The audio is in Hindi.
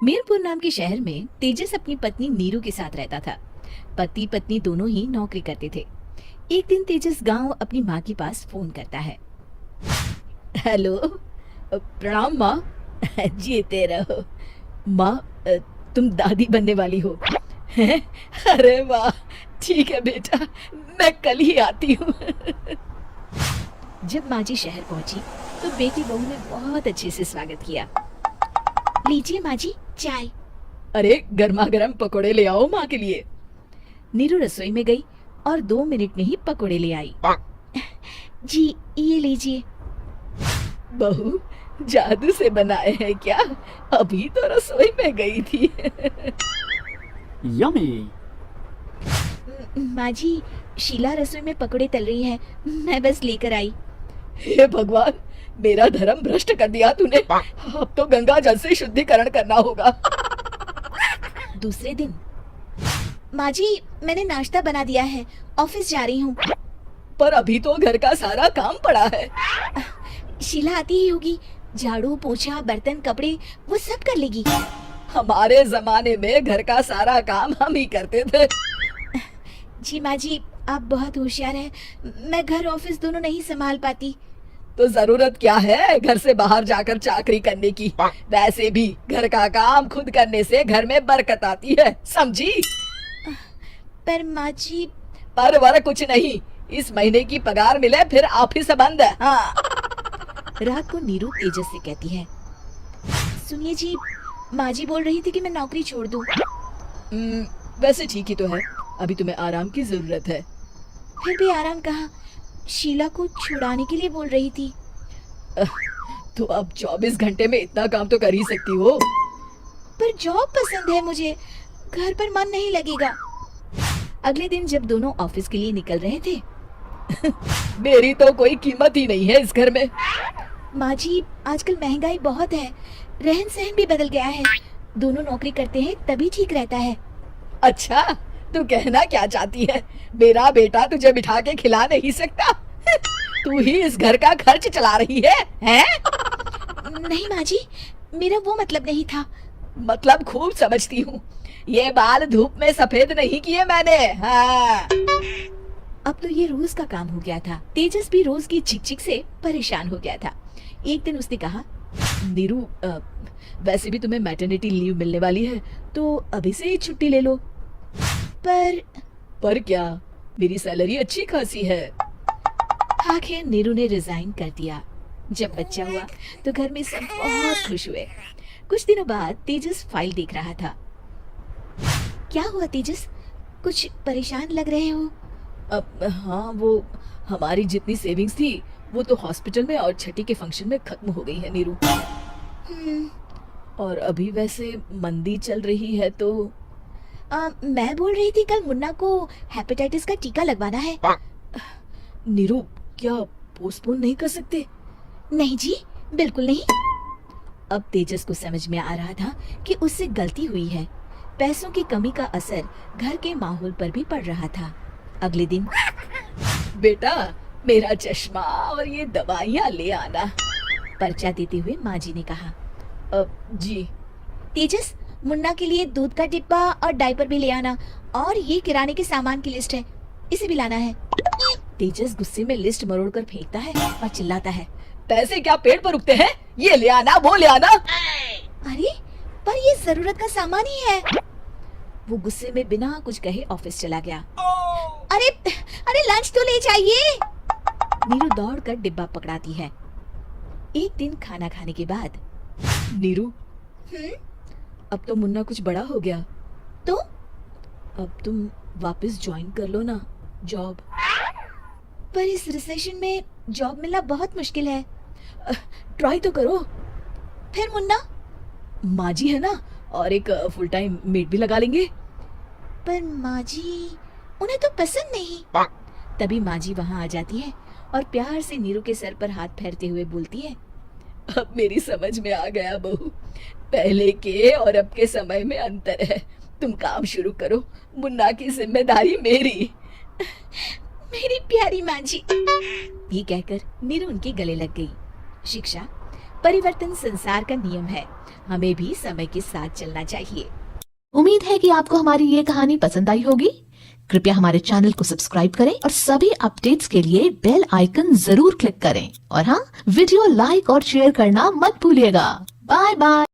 मीरपुर नाम के शहर में तेजस अपनी पत्नी नीरू के साथ रहता था। पति पत्नी दोनों ही नौकरी करते थे। एक दिन तेजस गांव अपनी माँ के पास फोन करता है। हेलो, प्रणाम माँ। जीते रहो माँ, तुम दादी बनने वाली हो। हैं? अरे वाह, ठीक है बेटा, मैं कल ही आती हूँ। जब माँ जी शहर पहुंची तो बेटी बहू ने बहुत अच्छे से स्वागत किया। लीजिए माँ जी चाय। अरे गर्मा गर्म पकोड़े ले आओ माँ के लिए। नीरू रसोई में गई और 2 मिनट में ही पकोड़े ले आई। जी ये लीजिए। बहू जादू से बनाए हैं क्या? अभी तो रसोई में गई थी। यम्मी। माँ जी, शीला रसोई में पकोड़े तल रही है, मैं बस लेकर आई। हे भगवान, मेरा धर्म भ्रष्ट कर दिया तूने। अब तो गंगा जल से शुद्धिकरण करना होगा। दूसरे दिन, माँ जी मैंने नाश्ता बना दिया है, ऑफिस जा रही हूँ। पर अभी तो घर का सारा काम पड़ा है। शीला आती ही होगी, झाड़ू पोछा बर्तन कपड़े वो सब कर लेगी। हमारे जमाने में घर का सारा काम हम ही करते थे। जी माँ जी, आप बहुत होशियार हैं, मैं घर ऑफिस दोनों नहीं संभाल पाती। तो जरूरत क्या है घर से बाहर जाकर चाकरी करने की? वैसे भी घर का काम खुद करने से घर में बरकत आती है, समझी? पर माँ जी। पर वर कुछ नहीं, इस महीने की पगार मिले फिर ऑफिस बंद है। हाँ। रात को नीरू तेजस से कहती है, सुनिए जी, माँ जी बोल रही थी कि मैं नौकरी छोड़ दूं। वैसे ठीक ही तो है, अभी तुम्हें आराम की जरूरत है। फिर भी आराम कहाँ, शीला को छुड़ाने के लिए बोल रही थी। तो अब 24 घंटे में इतना काम तो कर ही सकती हो। पर जॉब पसंद है मुझे, घर पर मन नहीं लगेगा। अगले दिन जब दोनों ऑफिस के लिए निकल रहे थे, मेरी तो कोई कीमत ही नहीं है इस घर में। माँ जी, आजकल महंगाई बहुत है, रहन सहन भी बदल गया है, दोनों नौकरी करते हैं तभी ठीक रहता है। अच्छा, तू कहना क्या चाहती है? मेरा बेटा तुझे बिठा के खिला नहीं सकता? तू ही इस घर का खर्च चला रही है, हैं? नहीं माँ जी, मेरा वो मतलब नहीं था। मतलब खूब समझती हूँ, ये बाल धूप में सफेद नहीं किए मैंने। हाँ। अब तो ये रोज का काम हो गया था। तेजस भी रोज की चिक-चिक से परेशान हो गया था। एक दिन उसने कहा, नीरू, वैसे भी तुम्हें मैटरनिटी लीव मिलने वाली है, तो अभी से ही छुट्टी ले लो। पर क्या, मेरी सैलरी अच्छी खासी है। आखिर नीरू ने रिजाइन कर दिया। जब बच्चा हुआ तो घर में सब बहुत खुश हुए। कुछ दिनों बाद तेजस फाइल देख रहा था। क्या हुआ तेजस, कुछ परेशान लग रहे हो? हाँ, वो हमारी जितनी सेविंग्स थी वो तो हॉस्पिटल में और छठी के फंक्शन में खत्म हो गई है नीरू। और अभी वैसे मंदी चल रही है तो मैं बोल रही थी कल मुन्ना को हेपेटाइटिस का टीका लगवाना है। नीरू, क्या पोस्टपोन नहीं कर सकते? नहीं जी, बिल्कुल नहीं। अब तेजस को समझ में आ रहा था कि उससे गलती हुई है। पैसों की कमी का असर घर के माहौल पर भी पड़ रहा था। अगले दिन, बेटा मेरा चश्मा और ये दवाइयाँ ले आना, पर्चा देते हुए माँ जी ने कहा। जी। तेजस, मुन्ना के लिए दूध का डिब्बा और डायपर भी ले आना, और ये किराने के सामान की लिस्ट है, इसे भी लाना है। तेजस गुस्से में लिस्ट मरोड़कर फेंकता है और चिल्लाता है, पैसे क्या पेड़ पर उगते हैं? ये ले आना, वो ले आना। अरे पर ये जरूरत का सामान ही है। वो गुस्से में बिना कुछ कहे ऑफिस चला गया। अरे अरे लंच तो ले जाइए। नीरू दौड़कर डिब्बा पकड़ाती है। एक दिन खाना खाने के बाद, नीरू, अब तो मुन्ना कुछ बड़ा हो गया, तो अब तुम वापस ज्वाइन कर लो ना जॉब। पर इस रिसेशन में जॉब मिलना बहुत मुश्किल है। ट्राई तो करो। फिर मुन्ना? माँ जी है ना, और एक फुल टाइम मेड भी लगा लेंगे। पर माँ जी, उन्हें तो पसंद नहीं। तभी माँ जी वहाँ आ जाती है और प्यार से नीरू के सर पर हाथ फेरते हुए बोलती है, अब मेरी समझ में आ गया बहू, पहले के और अब के समय में अंतर है। तुम काम शुरू करो, मुन्ना की जिम्मेदारी मेरी। मेरी प्यारी माँ जी। ये कहकर नीरू उनके गले लग गई। शिक्षा, परिवर्तन संसार का नियम है, हमें भी समय के साथ चलना चाहिए। उम्मीद है कि आपको हमारी ये कहानी पसंद आई होगी। कृपया हमारे चैनल को सब्सक्राइब करें और सभी अपडेट्स के लिए बेल आइकन जरूर क्लिक करें। और हाँ, वीडियो लाइक और शेयर करना मत भूलिएगा। Bye bye.